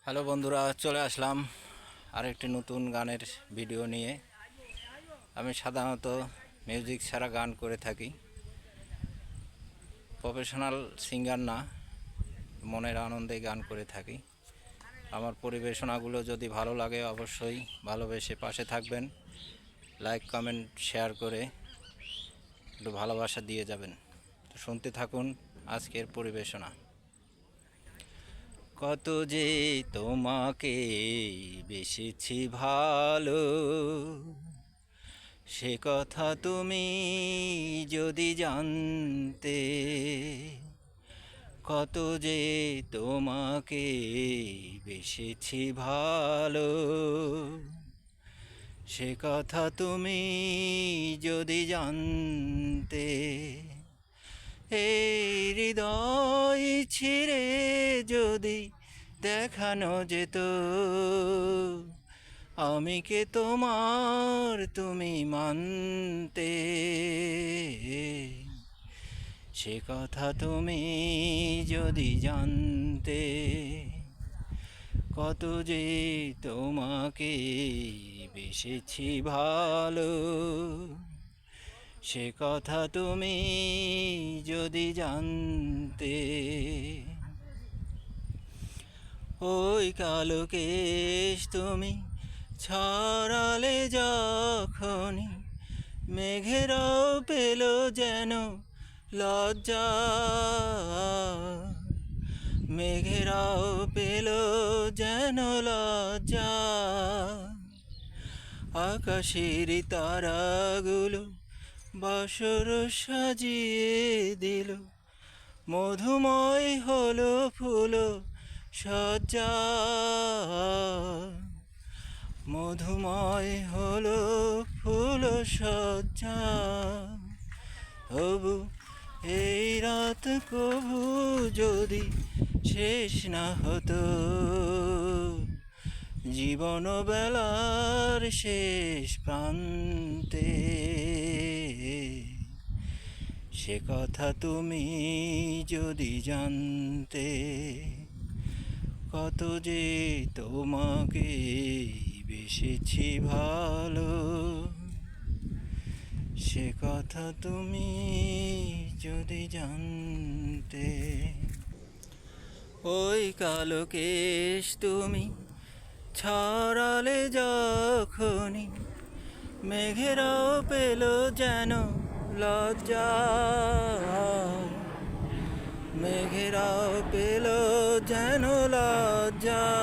Hello বন্ধুরা, চলে আসলাম আরেকটি নতুন গানের ভিডিও নিয়ে। আমি সাধারণত মিউজিক ছাড়া গান করে থাকি, প্রফেশনাল সিঙ্গার না, মনের আনন্দে গান করে থাকি। আমার পরিবেশনাগুলো যদি ভালো লাগে অবশ্যই ভালোবেসে পাশে থাকবেন, লাইক কমেন্ট শেয়ার করে একটু ভালোবাসা দিয়ে যাবেন। তো শুনতে থাকুন আজকের পরিবেশনা। কত যে তোমাকে বেসেছি ভালো, সে কথা তুমি যদি জানতে। কত যে তোমাকে বেসেছি ভালো, সে কথা তুমি যদি জানতে। এই হৃদয় ছিঁড়ে যদি দেখানো যেত আমি কে তোমার, তুমি মানতে। সে কথা তুমি যদি জানতে। কত যে তোমাকে বেসেছি ভালো, সে কথা তুমি যদি জানতে। ওই কালো কেশ তুমি ছড়ালে যখনই, মেঘেরাও পেল যেন লজ্জা। মেঘেরাও পেল যেন লজ্জা। আকাশের তারাগুলো বাসর সাজিয়ে দিল, মধুময় হলো ফুল সজ্জা। মধুময় হলো ফুল সজ্জা। তবু এই রাত কবু যদি শেষ না হতো, জীবন বেলার শেষ প্রান্তে। সে কথা তুমি যদি জানতে। কত যে তোমাকে বেসেছি ভালো, সে কথা তুমি যদি জানতে। ওই কালো কেশ তুমি ছড়ালে যখনই, মেঘেরাও পেল যেন লজ্জা। মেঘেরাও পেল যেন লজ্জা।